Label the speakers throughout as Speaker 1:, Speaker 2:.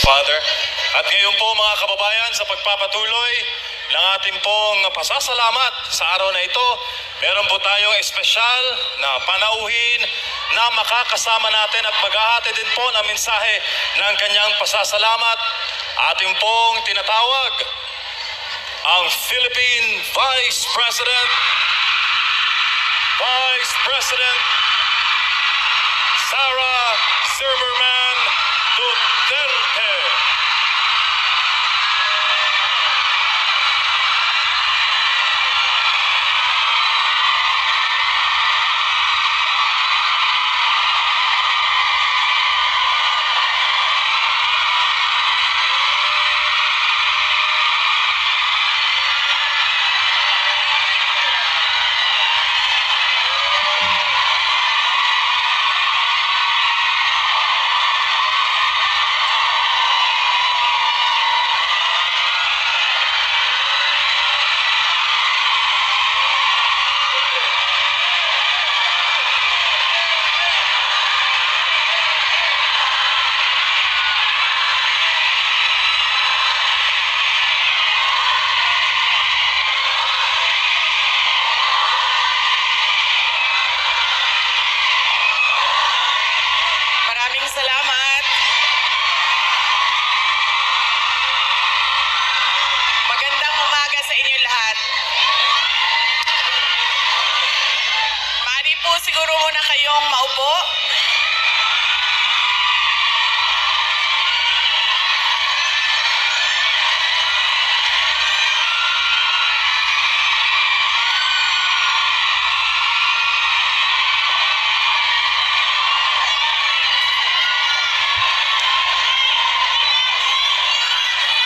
Speaker 1: Father. At ngayon po mga kababayan, sa pagpapatuloy ng ating pong pasasalamat sa araw na ito, meron po tayong espesyal na panauhin na makakasama natin at maghahati din po ng mensahe ng kanyang pasasalamat. Ating pong tinatawag ang Philippine Vice President Sara Zimmerman Duterte.
Speaker 2: Maraming salamat. Magandang umaga sa inyo lahat. Maaari po siguro muna kayong maupo.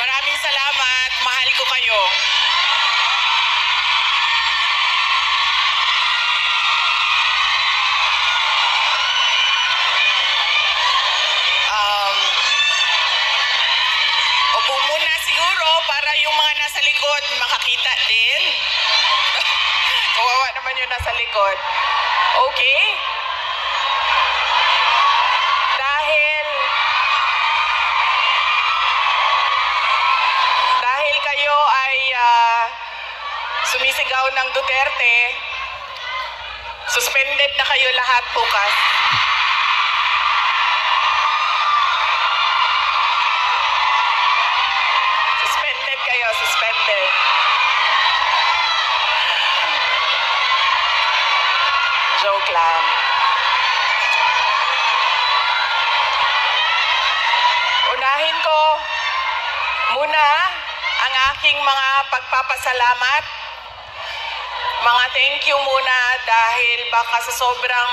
Speaker 2: Maraming salamat. Mahal ko kayo. Upo muna siguro para yung mga nasa likod makakita din. Kawawa naman yung nasa likod. Okay? Dahil kayo ay sumisigaw ng Duterte, suspended na kayo lahat bukas. Suspended kayo, suspended. Joke lang. Unahin ko muna ang aking mga pagpapasalamat. Mga thank you muna dahil baka sa sobrang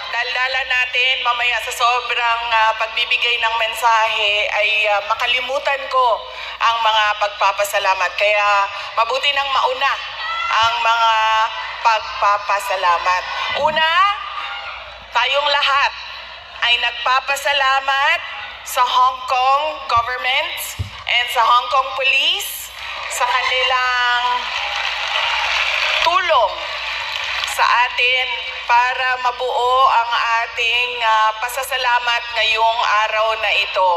Speaker 2: daldala natin, mamaya sa sobrang pagbibigay ng mensahe ay makalimutan ko ang mga pagpapasalamat. Kaya mabuti nang mauna ang mga pagpapasalamat. Una, tayong lahat ay nagpapasalamat sa Hong Kong government and sa Hong Kong police sa kanilang tulong sa atin para mabuo ang ating pasasalamat ngayong araw na ito.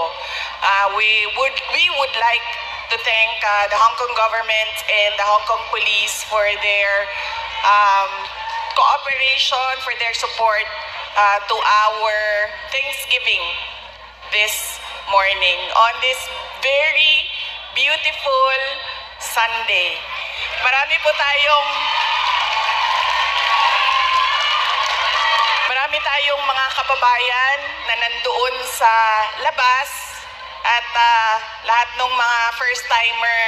Speaker 2: We would like to thank the Hong Kong government and the Hong Kong police for their cooperation, for their support to our Thanksgiving this morning on this very beautiful Sunday. Marami tayong mga kababayan na nandoon sa labas at lahat ng mga first timer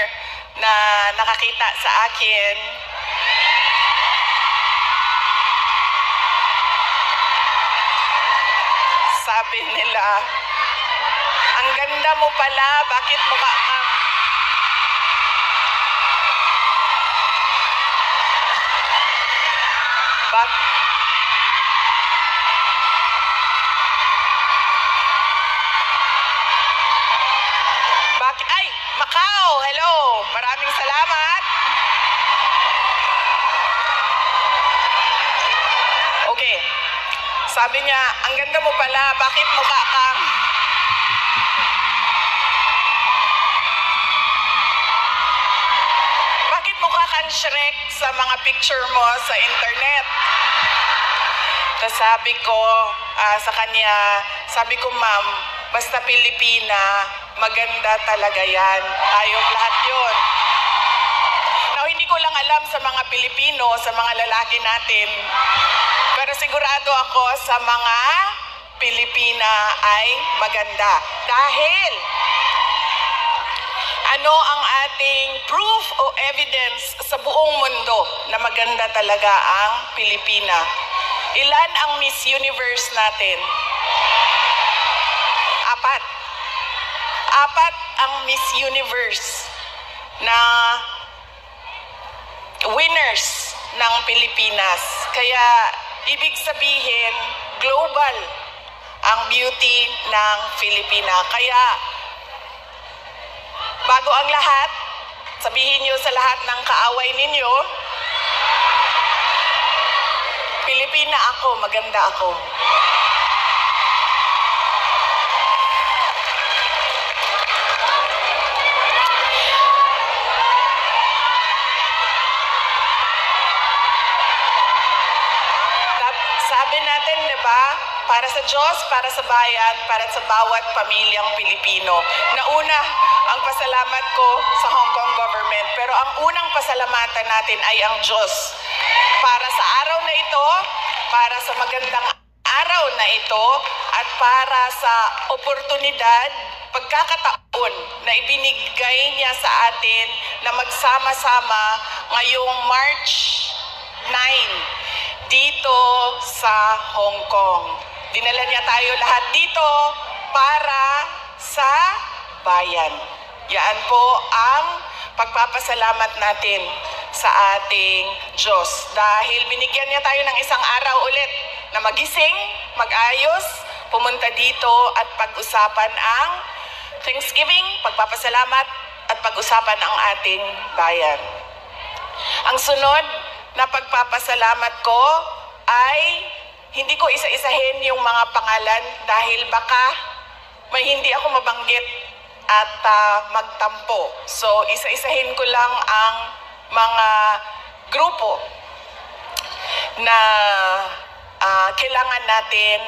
Speaker 2: na nakakita sa akin. Sabi nila, ang ganda mo pala, bakit mukha kang... Ay, Macau, hello, maraming salamat. Okay, sabi niya, ang ganda mo pala, bakit mukha kang... Shrek sa mga picture mo sa internet. Tapos sabi ko sa kanya, sabi ko, ma'am, basta Pilipina, maganda talaga yan. Tayong lahat yun. Now, hindi ko lang alam sa mga Pilipino, sa mga lalaki natin, pero sigurado ako sa mga Pilipina ay maganda. Dahil ano ang ating proof o evidence sa buong mundo na maganda talaga ang Pilipina? Ilan ang Miss Universe natin? 4. 4 ang Miss Universe na winners ng Pilipinas. Kaya ibig sabihin, global ang beauty ng Pilipina. Kaya bago ang lahat, sabihin niyo sa lahat ng kaaway ninyo, Pilipina ako, maganda ako. Sabi natin, di ba? Para sa Diyos, para sa bayan, para sa bawat pamilyang Pilipino. Nauna, ang pasalamat ko sa Hong Kong government. Pero ang unang pasalamatan natin ay ang Diyos. Para sa araw na ito, para sa magandang araw na ito, at para sa oportunidad, pagkakataon na ibinigay niya sa atin na magsama-sama ngayong March 9 dito sa Hong Kong. Dinala niya tayo lahat dito para sa bayan. Yan po ang pagpapasalamat natin sa ating Diyos. Dahil binigyan niya tayo ng isang araw ulit na magising, mag-ayos, pumunta dito at pag-usapan ang Thanksgiving, pagpapasalamat at pag-usapan ang ating bayan. Ang sunod na pagpapasalamat ko ay hindi ko isa-isahin yung mga pangalan dahil baka may hindi ako mabanggit at magtampo. So, isa-isahin ko lang ang mga grupo na kailangan natin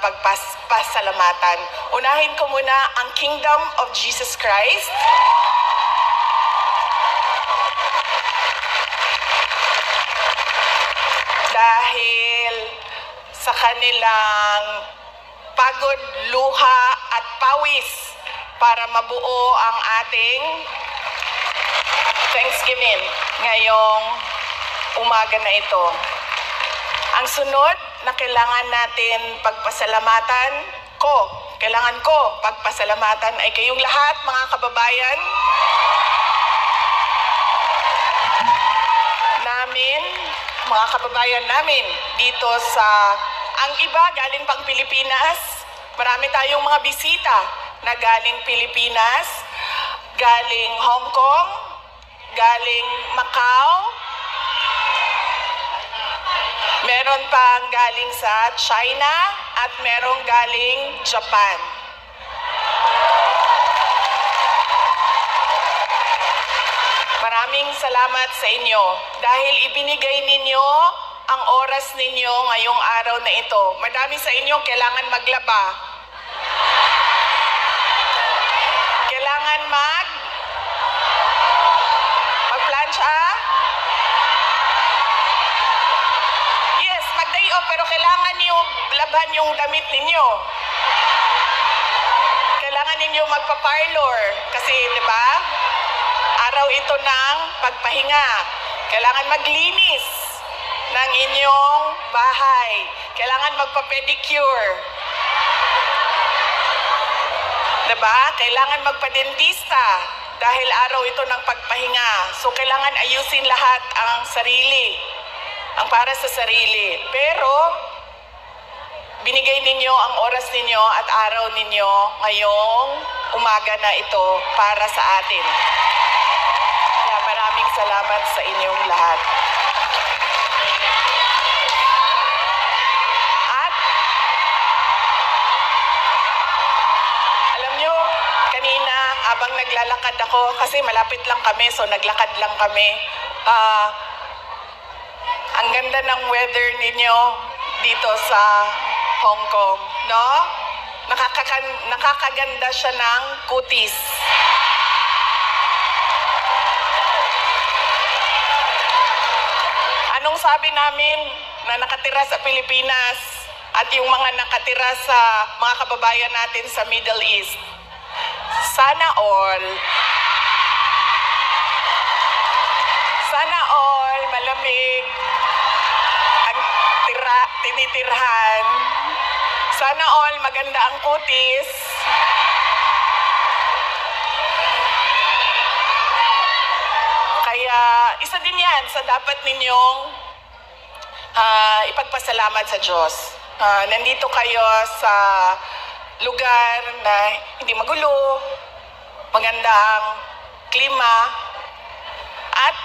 Speaker 2: pagpasalamatan. Unahin ko muna ang Kingdom of Jesus Christ. Dahil sa kanilang pagod, luha at pawis para mabuo ang ating Thanksgiving ngayong umaga na ito. Ang sunod na kailangan natin pagpasalamatan kailangan ko pagpasalamatan ay kayong lahat, mga kababayan namin, mga kababayan namin dito sa, ang iba galing pang Pilipinas, marami tayong mga bisita na galing Pilipinas, galing Hong Kong, galing Macau, meron pang galing sa China at merong galing Japan. Maraming salamat sa inyo dahil ibinigay ninyo ang oras ninyo ngayong araw na ito. Madami sa inyo kailangan maglaba. Kailangan magplansya. Yes, mag-day off pero kailangan niyo laban yung damit ninyo. Kailangan ninyo magpa-parlor kasi, di ba? Araw ito ng pagpahinga. Kailangan maglinis ng inyong bahay. Kailangan magpa-pedicure. Diba? Kailangan magpa-dentista dahil araw ito ng pagpahinga. So, kailangan ayusin lahat ang sarili. Ang para sa sarili. Pero, binigay ninyo ang oras ninyo at araw ninyo ngayong umaga na ito para sa atin. Maraming salamat sa inyong lahat. At alam nyo, kanina habang naglalakad ako, kasi malapit lang kami, so naglakad lang kami, Ang ganda ng weather ninyo dito sa Hong Kong, no? Nakakaganda siya ng kutis. Anong sabi namin na nakatira sa Pilipinas at yung mga nakatira sa mga kababayan natin sa Middle East? Sana all malamig ang tinitirhan. Sana all maganda ang kutis. Kaya isa din yan sa dapat ninyong ipagpasalamat sa Diyos. Nandito kayo sa lugar na hindi magulo, maganda ang klima, at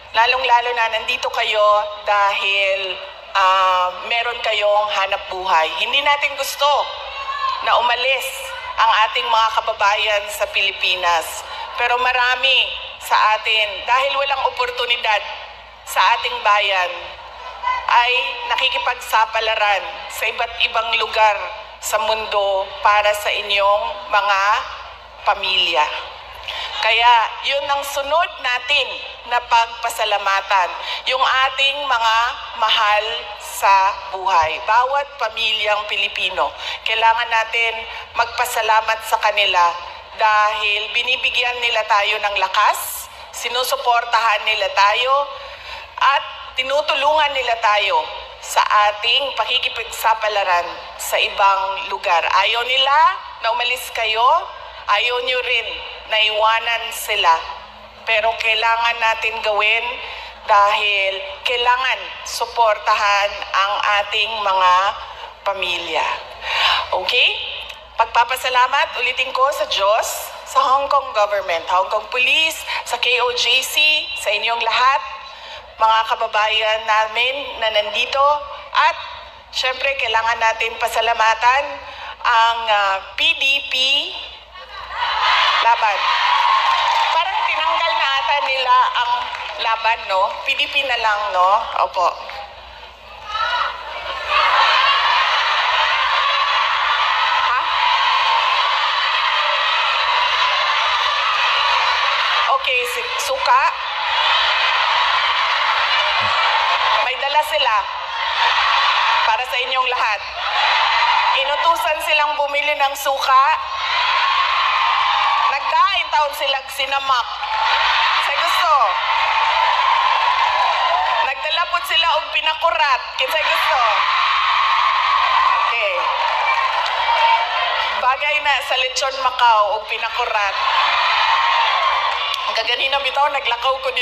Speaker 2: lalong-lalo na nandito kayo dahil meron kayong hanap buhay. Hindi natin gusto na umalis ang ating mga kababayan sa Pilipinas. Pero marami sa atin, dahil walang oportunidad sa ating bayan, ay nakikipagsapalaran sa iba't ibang lugar sa mundo para sa inyong mga pamilya. Kaya yun ang sunod natin na pagpasalamatan, yung ating mga mahal sa buhay. Bawat pamilyang Pilipino, kailangan natin magpasalamat sa kanila dahil binibigyan nila tayo ng lakas, sinusuportahan nila tayo, at tinutulungan nila tayo sa ating pakikipagsapalaran sa ibang lugar. Ayaw nila na umalis kayo, ayaw nyo rin na iwanan sila. Pero kailangan natin gawin dahil kailangan suportahan ang ating mga pamilya. Okay? Pagpapasalamat ulitin ko sa Diyos, sa Hong Kong government, Hong Kong Police, sa KOJC, sa inyong lahat, mga kababayan namin na nandito, at syempre kailangan natin pasalamatan ang PDP laban. Parang tinanggal na ata nila ang laban, no? PDP na lang, no? Opo. Ha? Okay, suka. May dala sila para sa inyong lahat. Inutusan silang bumili ng suka. Nagdain taon silang sinamak. Sa gusto. Nagdala po sila og pinakurat. Kinsay gusto. Okay. Bagay na sa lechon Macau og pinakurat. Kaganina bitaw naglakaw ko dito.